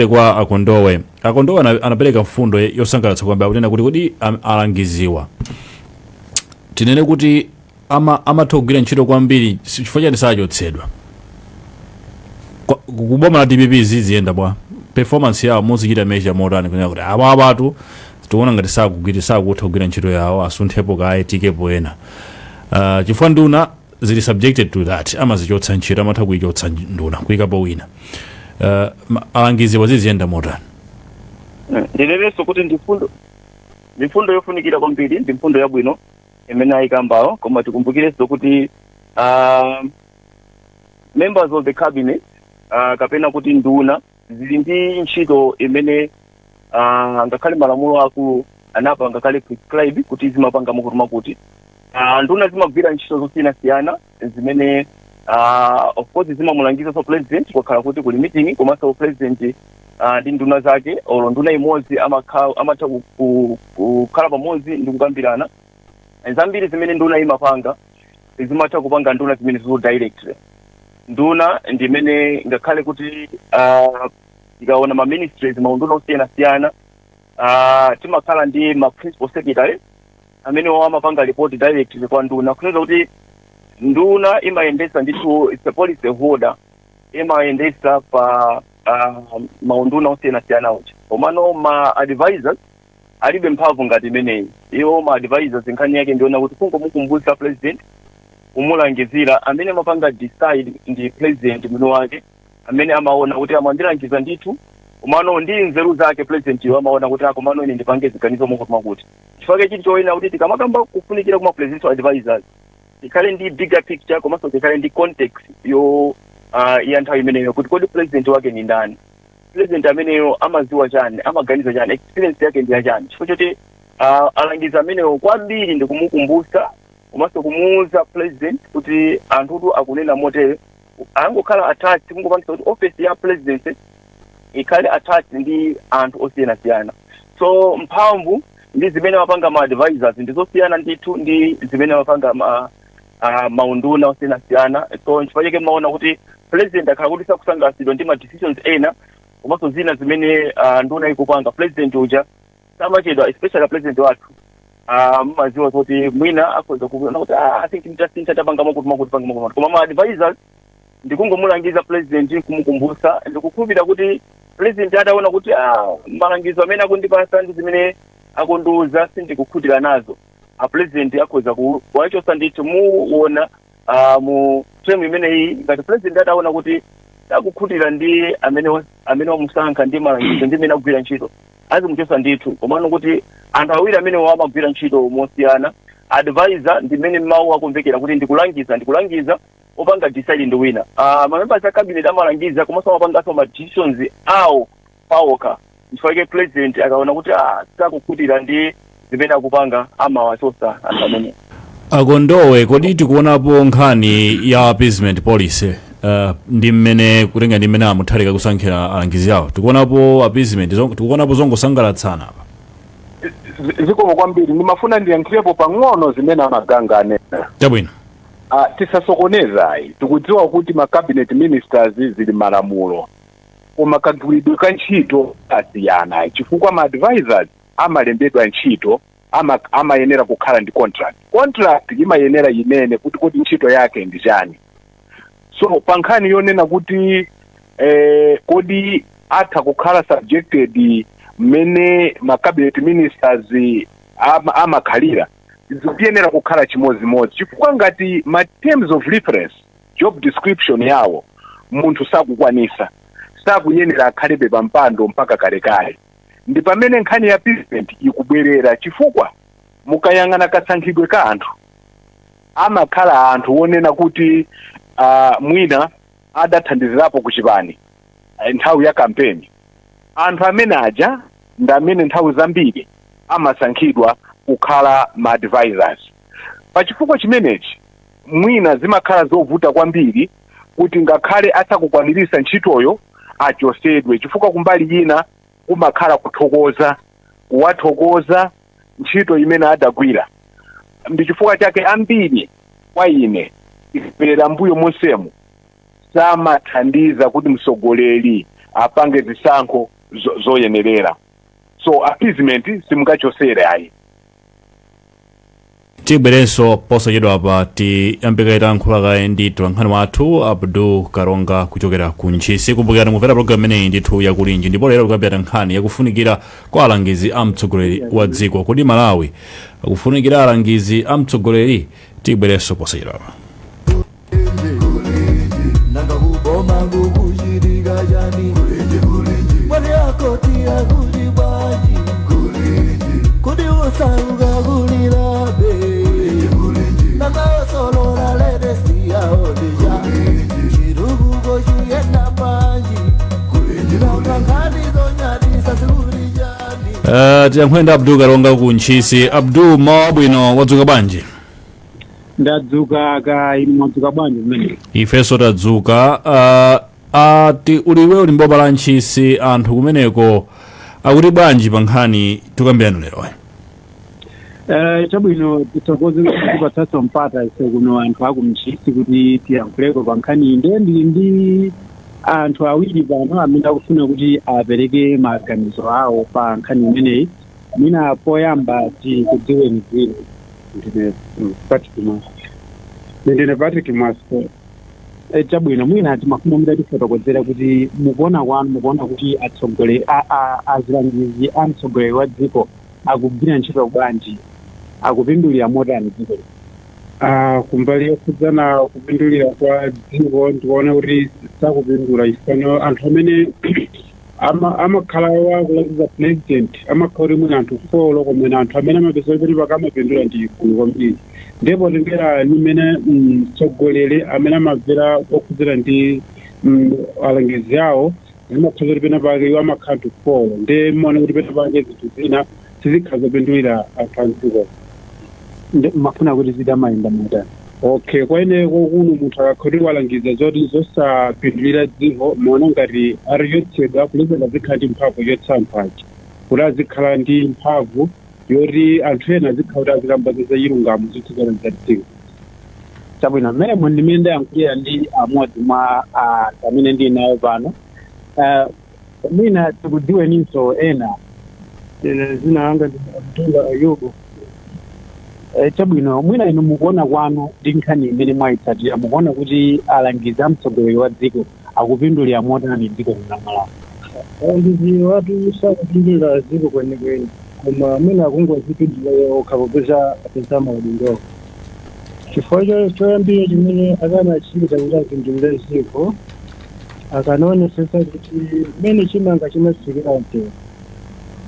kwa Akondowe anapereka mfundo yosangalatsa kwambiri kunena kuti kodi alangiziwa tinene kuti amatha kugwira ntchito kwambiri chifukwa chani sachotsedwa kuboma la DPP ziziyenda bwa performance yawo muzichita measure motani kunena kuti abatu tiona ngati sakutha kugwira ntchito yawo asunthepo kaye tikepo ena chifukwa nduna zili subjected to that amazichotsa ntchito amatha kuichotsa nduna kuyikapo wina alangiziwa ziziyenda motani. Ndilerenso kuti ndi mfundo yofunikira kwambiri ndi mfundo yabwino imene ayikambawo koma tikumbukirenso kuti members of the cabinet kapena kuti nduna zili ndi ntchito imene ngakhale malamulo akulu anapanga ngakhale prescribe kuti zimapanga makuti nduna zimagwira ntchito zosiyana-siyana zimene of course zimamulangiza so president kwakhala kuti kuli meeting komanso president ndi nduna zake olo nduna imodzi amatha kukhala pamodzi ndi kukambirana zambiri zimene nduna imapanga zimatha kupanga nduna zimene zizo directly. Nduna ndimene ngakhale kuti tikaona ma ministries maunduna osiyana-siyana timakhala ndi ma principal secretary amene amapanga report directly kwa nduna kunena kuti nduna imayendesa ndithu it's a policy holder imayendesa pa maunduna osiyana-siyana uchi komano ma advisors alibe mphamvu ngati imeneyi. Iwo ma advisors nkhani yake ndiona kuti kungomukumbutsa president kumulangizira amene amapanga decide ndi president mwini wake amene amaona kuti amandilangiza ndithu komano ndi nzeru zake president yo amaona kuti komano ine ndipange ziganizo makuti chifukwa chiti choina kuti tikamakamba kufunikira kuma presidential advisors tikhale ndi bigger picture komanso tikhale ndi context yo ya nthawi imeneyo kuti kodi president wake ni ndani, president ameneyo amaziwa chani, amaganiza chani, experience yake ndi yachani chifukwa choti alangiza ameneyo kwambiri ndi kumukumbusa komanso kumuuza president kuti anthutu akunena motere angokhala attached kungopangisa kuti office ya president ikhale attached ndi anthu osiyana-siyana. So mphamvu ndi zimene mapanga ma advisors ndizosiyana ndithu ndi zimene mapanga maunduna osiyana-siyana. So nchifukwa chake maona kuti president akhala kuti sakusangalatsidwa ndi ma decisions ena komanso zina zimene nduna ikupanga president uja samachedwa, especially president wathu mmaziwa kuti mwina akhoza kuona kuti I think nditasintha tapanga makuti koma ma advisors ndikungomulangiza president kumukumbutsa, ndikukhulupirira kuti president adaona kuti malangizo amene akundipasa ndi zimene akundiuza sindikukhutira nazo, president akhoza kuwachosa ndithu muona mu term imeneyi. Ngati president adaona kuti akukhutira ndi amene wamusankha ndi malangizo ndi amene akugwira ntchito azimuchosa ndithu, komano kuti anthu awiri amene wamagwira ntchito mosiyana, advisor ndi mmene mawu akumvekera kuti ndikulangiza opanga decide ndi wina. Mamembers a cabinet amalangiza komanso amapanganso ma decisions awo pawoka, chifukwa president akaona kuti sakukhutira ndi zimene akupanga amawachosa anthu amene. Akondowe, kodi tikuonapo nkhani ya appeasement policy ndi mmene kutenga ndi mmene amuthalika kusankhira alangizi awo, tikuonapo appeasement, tikuonapo zongosangalatsana apa? Zikomo kwambiri, ndimafuna ndiyankhirepo pang'ono zimene amaganga anena. Chabwino. Tisasokoneza ayi, tikudziwa kuti ma cabinet ministers zili malamulo, koma kagwiridwe ka ntchito asiyana, chifukwa ma advisors amalembedwa ntchito amayenera kukhala ndi contract imayenera inene kuti ntchito yake ndi chani. So pankhani yonena kuti kodi atha kukhala subjected mmene ma cabinet ministers amakhalira, ziyenera kukhala chimodzimodzi, chifukwa ngati ma terms of reference job description yawo munthu sakukwanisa, sakuyenera akhalebe pampando mpaka kalekale, ndi pamene nkhani ya appeasement ikubwerera, chifukwa mukayang'ana kasankhidwe ka anthu amakhala anthu wonena kuti mwina adathandizirapo kuchipani nthawi ya kampeni. Anthu amene aja ndi amene nthawi zambiri amasankhidwa kukhala ma advisors. Pachifukwa chimenechi mwina zimakhala zovuta kwambiri kuti ngakhale asakukwaniritsa ntchitoyo achosedwe, chifukwa kumbali ina kumakhala kuwathokoza ntchito imene adagwira. Ndi chifukwa chake ambiri kwa ine ikupera mbuyo monsemu samathandiza kuti mtsogoleri apange zisankho zoyenerera. So appeasement simukachosere ayi. Tibwerenso posachedwa pa tiyambika itayankhula kaye ndithu ankhani wathu Abdul Karonga kuchokera ku Ntchisi. Kumbukirani mumvera programu imeneyi ndithu yakulinji, ndipo lero tikambirana nkhani yakufunikira kwa alangizi a mtsogoleri wa dziko. Kodi Malawi akufunikira alangizi a mtsogoleri? Tibwerenso posachedwa pa. Tiyankhwenda Abdul Karonga ku Ntchisi. Abdul, mawa bwino, wadzuka bwanji? Ndadzuka ka inu mwadzuka bwanji mmene? Ifenso tadzuka. Uliwe uli mboma la Ntchisi, anthu kumeneko akuti bwanji pa nkhani tikambirana lero? Chabwino titokoze kupatsa mpata ise kuno anthu aku Ntchisi kuti tiyankhuleko pa nkhani ndi anthu awiri pano amene akufuna kuti apereke maganizo awo pa nkhani imeneyi. Mwina poyamba tikudziweni zina ndine Patrick Maso. Chabwino mwina timafuna kuti tifotokozera kuti mukuona kwanu mukuona kuti azilangizi a mtsogoleri wa dziko akugwira ntchito bwanji, akupindulira motani dziko? Kumbali yokhudzana kupindulira kwa dziko ndikuona kuti sakupindula, ifano anthu amene amakhala wakulangiza president amakhala kuti mwina anthu 4 komwena anthu amene amapeza kuti pakamapindula ndi gulu kwambiri. Ndipo tengera nimene mtsogoleri amene amabvera okhudzera ndi alangizi awo zimakhala kuti pena pake iwo amakhala anthu 4, ndi mmaona kuti pena pake zinthu zina sizikhala zopindulira anthu amdziko. Mafuna kuti zidamayenda motani? Okay, kwaineko kuno munthu akakhala walangiza zoti zosapindulira dziko maona ngati ari yotsedwa kulezera zikhala ndi mphamvu yotsa anthu aja, kuti azikhala ndi mphamvu yoti anthu ena azikhala kuti azikambaziza chilungamo zotsogolera za dziko. Chabwino mmene ndimene ndayankhulira ndi amodzi mwa amene ndili nawo pano. mina tikudziwe ninso ena zina anga Abdullah Ayubu chabwino mwina inu mukuona kwanu ndi nkhani imene mwayitsatira mukuona kuti alangizi amtsogoleri wa dziko akupindulira motani dziko linamalamu alangizi watu sakupindulira dziko kwenikweni koma mwina akungozipindulira okha popeza apeza maudindo chifukwa choyambira chimene akanachita kuti apindulire dziko akanaonesesa kuti mmene chimanga chinasikira mtero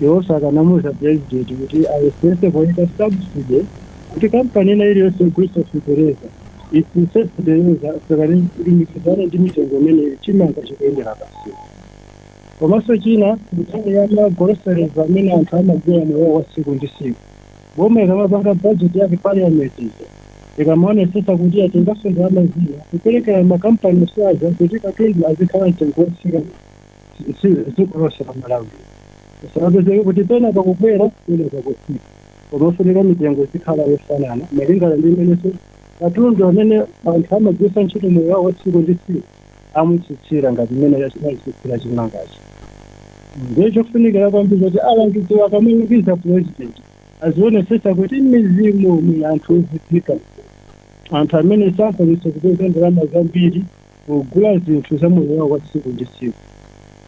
iwonso akanamuza president kuti ayesese kuita subsidy kuti kampani ina iliyonse igulitsa fertilizer isise fertilizer sakalimikidzana ndi mitengo imene chimanga chikuyendera pansi komanso china kutani ya magroceries amene anthu amagula moyo wa siku ndi siku boma ikamapanga budget yake parliament ikamaonesesa kuti atengaso ndalama zina kuperekera makampani saza kuti katundu azikhala mtengo wotsika dziko lonse la Malawi sababezeke kuti pena pakubwera pena pakutsika komafunika mitengo zikhala yofanana malingana ndi imenenso katundu amene anthu amagwisa ntchito moyo wawo wa tsiku ndi tsiku amutsitsira ngati imene yachitsitsira chimangachi ndiye chofunikira kwambiri kuti alangizi akamulangiza president azionesesa kuti mizimu ni anthu oziphika anthu amene sakwanisa kupeza ndalama zambiri kugula zinthu za moyo wawo wa tsiku ndi tsiku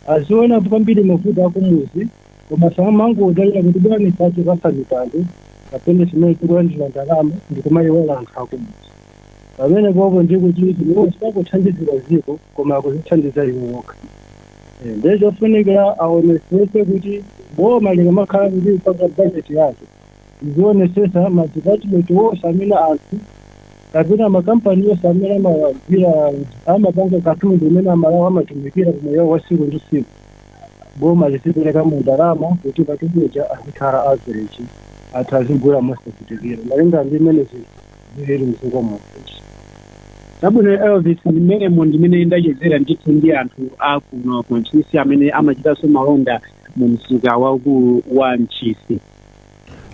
aziona kwambiri mavuto akumuzi koma samangodalira kuti bwana isati kafanikali kapende chimene tikulandira ndalama ndikumayiwala anthu akumuzi pamene popo ndikuti sakuthandizira dziko koma akuzithandiza iwo wokha ndiye chofunikira aonesese kuti boma likamakhala kuti ipanga budget yake izionesesa madepartment wonse amene anthu kapena makampani yonse amene amapanga katundu imene amalawa amatumikira kumoyo wa siku ndi siku boma lisipereka mu ndalama kuti katundu uja azikhala average anthu azigula mosavutikira malinga ndi imene zilili mdziko muno sabuna Elvis ndimene ndimene ndachezera ndithu ndi anthu akuno ku Ntchisi amene amachitanso malonda mu msika waukulu wa Ntchisi.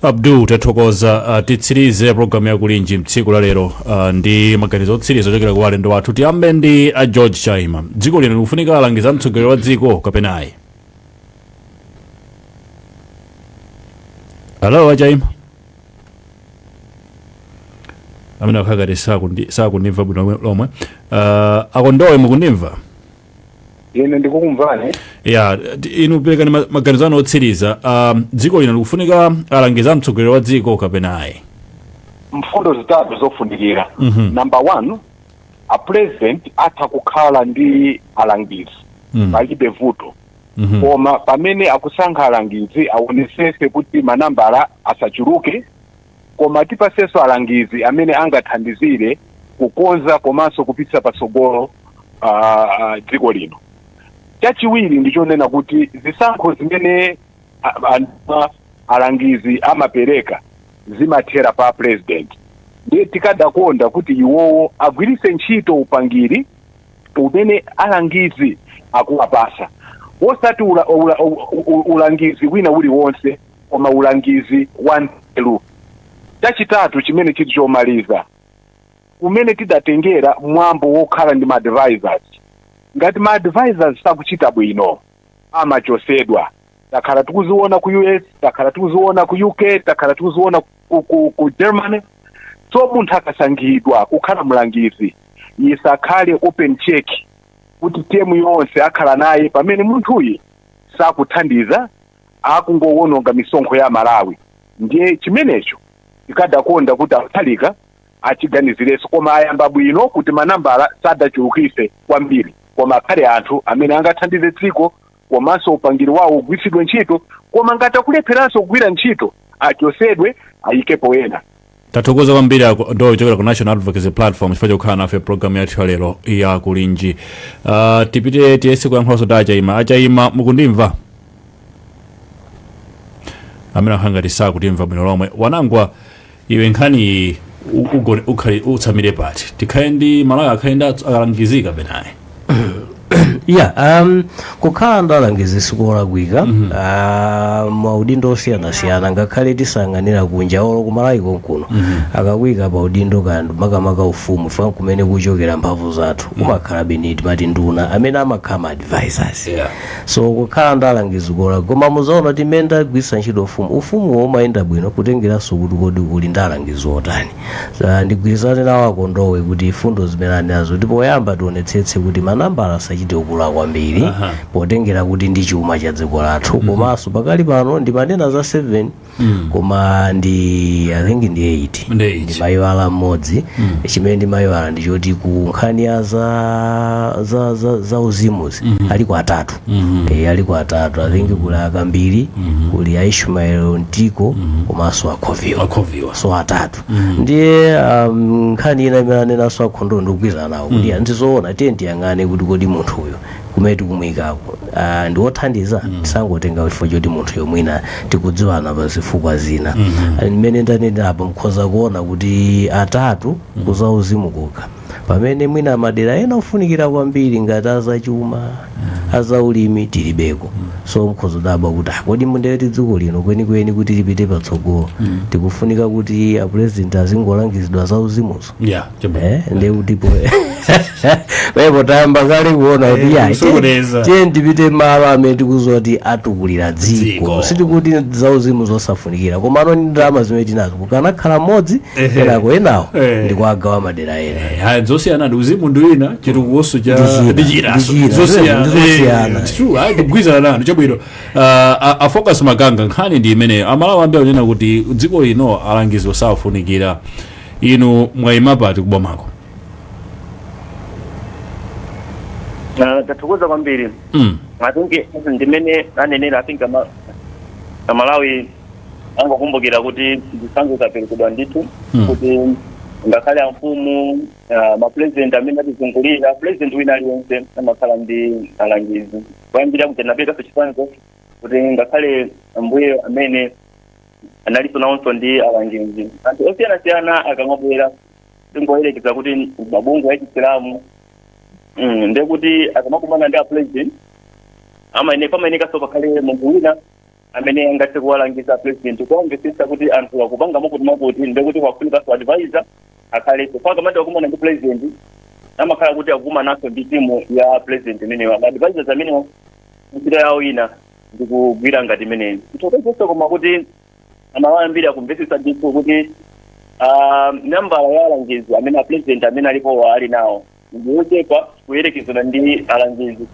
Abdul tathokoza titsirize programu ya kulinji mtsiku la lero ndi maganizo otsiriza ochokera kwa alendo wathu tiyambe ndi a George Chaima dziko lino likufunika alangizi amtsogoleri wa dziko kapena ayi alo Chaima amene akhakati sakundimva bwino lomwe akondowe mukundimva ine ndikukumvani ya inu perekani maganizo anu otsiriza dziko lino likufunika alangizi amtsogoleri wa dziko kapena ayi mfundo zitatu zofunikira number 1 a president atha kukhala ndi alangizi palibe vuto koma pamene akusankha alangizi aonesese kuti manambala asachuluke koma tipasenso alangizi amene angathandizire kukonza komanso kupitisa patsogolo dziko lino chachiwiri ndichonena kuti zisankho zimene alangizi amapereka zimathera pa president ndiye tikadakonda kuti iwowo agwiritse ntchito upangiri umene alangizi akuwapasa wosati ulangizi wina uliwonse koma ulangizi wa nzeru. Chachitatu chimene chiti chomaliza umene tidatengera mwambo wokhala ndi ma-advisors ngati ma-advisors sakuchita bwino amachosedwa takhala tikuziona ku US takhala tikuziona ku UK takhala tikuziona ku Germany so munthu akasankhidwa kukhala mlangizi yisakhale open check kuti temu yonse akhala naye pamene munthuyi sakuthandiza akungowononga misonkho ya Malawi ndiye chimenecho tikadakonda kuti athalika achiganizireso koma ayamba bwino kuti manambala sadachulukise kwambiri koma akhale anthu amene angathandize dziko komanso upangiri wawo ugwiritsidwe ntchito koma ngati akulepheranso kugwira ntchito achosedwe ayikepo ena. Tathokoza kwambiri ndo ochokera ku National Advocacy Platform chifukwa chokhala nafe programu yathu lero ya kulinji tipite tiyese kuyankhulanso ndi Achaima mukundimva amene akhangati sakutimva bwino lomwe wanangwa iwe nkhani utsamire pati tikhale ndi Malawi akhale ndi alangizika penaye kukhala ndalangizi sikolakwika maudindo osiyanasiyana ngakhale tisang'anira kunja olo kumalayiko nkuno akakwika pa udindo kandu makamaka ufumu fa kumene kuchokera mphamvu zathu kumakhala beniti mati nduna amene amakhala advisors so kukhala ndalangizi kola koma muzaona timene ndagwisa ntchito ufumu umayenda bwino kutengeranso kuti kodi uli ndalangizi otani ndigwirizane nawo akondowe kuti fundo zimene nazo ndipo poyamba tionetsetse kuti manambala asachite kukula kwambiri potengera kuti ndi chuma cha dziko lathu komanso pakali pano ndimanena za 7 koma ndi I think ndi 8 ndi mayiwala mmodzi chimene ndi mayiwala ndichoti ku nkhani ya za uzimuzi aliko atatu I think kuli akambiri kuli Aishmael Ntiko komanso akhoviwa so atatu ndiye nkhani ina imene anenaso akhondo ndikugwirizana nawo kuti andizoona tiye ndiyang'ane kuti kodi munthu uyo kumene tikumuyikako ndi wothandiza tisangotenga chifukwa choti munthu yomwina tikudziwana pa zifukwa zina mmene ndanena apo mkhoza kuona kuti atatu kuzauzimu kokha pamene mwina madera ena ofunikira kwambiri ngati azachuma azaulimi tilibeko so mkhoza daba kuti kodi mundeti dziko lino kwenikweni kuti lipite patsogolo tikufunika kuti apresident azingolangizidwa zauzimuzo ndiye kutipo wepo tayamba kale kuona kuti tiye ndipite malo amene tikudziwa kuti atukulira dziko sitikuti zauzimu zosafunikira koma ano ndalama zimene tinazo kukanakhala mmodzi kenako enawo ndikuagawa madera ena zosiyana ndi uzimu ndiwina chiti kuwoso cha ndichiraso zosiyana tikugwirizana nanu chabwino afocus Maganga nkhani ndi imeneyo amalawi ambiri anena kuti dziko lino alangizi osafunikira inu mwayima pati kubomako tathokoza kwambiri atunge ndimene anenera atinga amalawi angokumbukira kuti zisankho zaperekedwa ndithu kuti ngakhale amfumu mapresident amene atizungulira president wina aliyense amakhala ndi alangizi kuyambira kuti napekaso chifanzo kuti ngakhale mbuye amene analipo nawonso ndi alangizi anthu osiyanasiyana akamabwera tingoyerekeza kuti mabungwe achisilamu ndekuti akamakumana ndi apresident pamayenekaso pakhale munthu wina amene angathe kuwalangiza president kuwamvetsetsa kuti anthu akupanga makuti ndekuti kwafunikaso advisor akhale paka mati wakumana ndi president amakhala kuti akuma naso ndi timu ya president imeneyo advisors amenewo ntchito yawo ina ndikugwira ngati imeneyi itokezeso koma kuti amalawi ambiri akumvetsetsa ndithu kuti nambala ya alangizi amene apresident amene alipo ali nawo ndiochepa kuyerekezana ndi alangizi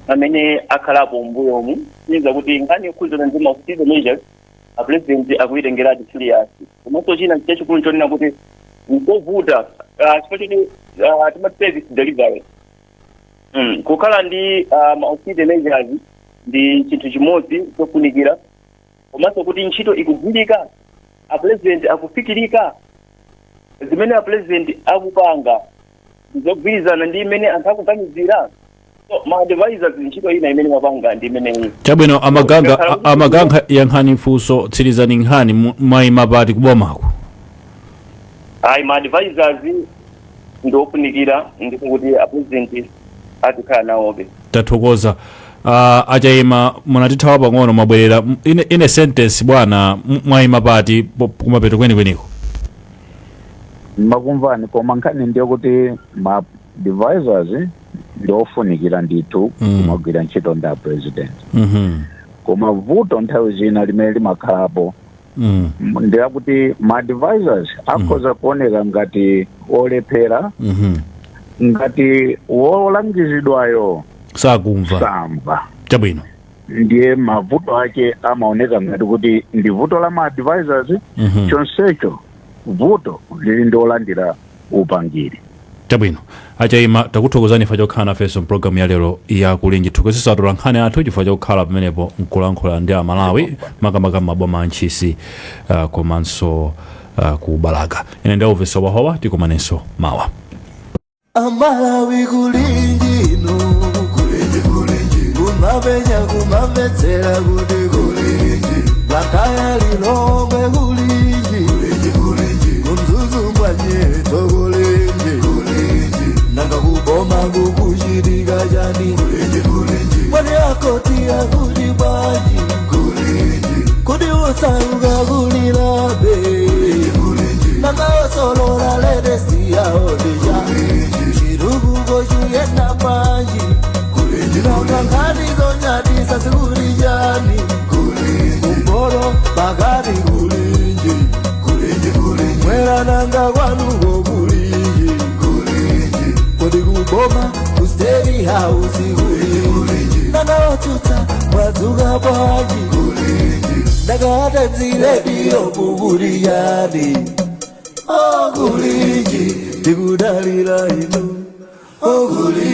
amene akhalapo mbuyomu iza kuti nkhani yokhuzana ndi ma-austerity measures apresident akuyitengerati serious komanso china chachikulu chonena kuti nkovuta chifukwa choti timati service delivery kukhala ndi ma-austerity measures ndi chinthu chimodzi chofunikira komanso kuti ntchito ikugwirika apresident akufikirika zimene apresident akupanga zogwirizana ndi imene anthu akuganizira ma-advisors ntchito ina imene mapanga ndi imene chabwino amaganga yankhani mfunso tsirizani nkhani mwayima pati kubomako ayi ma-advisors ndiofunikira ndikuti apresident atikhala nawobe tathokoza achayima munatithawa pang'ono mwabwerera ine sentence bwana mwayima pati kumapeto kwenikweniko makumvani koma nkhani ndiyo kuti ma-advisors ndiofunikira ndithu kumagwira ntchito nda president koma vuto nthawi zina limene limakhalapo ndiyakuti ma-advisors akhoza kuoneka ngati olephera ngati wolangizidwayo samva chabwino ndiye mavuto ake amaoneka ngati kuti ndi vuto la ma-advisors chonsecho vuto lili ndiolandira upangiri chabwino achayima takuthokozani chifukwa chokhala nafenso mpulogalamu ya lero ya kulinji tikuyesesa atola nkhani athu chifukwa chokhala pamenepo nkulankhula ndi amalawi makamaka maboma antchisi komanso ku Balaka ine ndi Elvis Wahowa tikumanenso mawa amalawi kulinji no kulinji kumavetsera kuti kulinji vakaya lilongwe kulinji kumzuzumbwa nyeto kulinji nanga kuboma kukuchitika chani mangotia kujibaji kudi usauga kulilabe nakaosolola ledesi yaodeja chirugu goshuyena panji nakangani zonyadisa sikulijani kumboro bagari kulinji mwera nanga kwanugo kulinji kodi kuboma kusteri hausi kulinji nanaotuta mwazuga bwaji nakahata mziredio kukuliyani kulinji tikudalila ino kulinji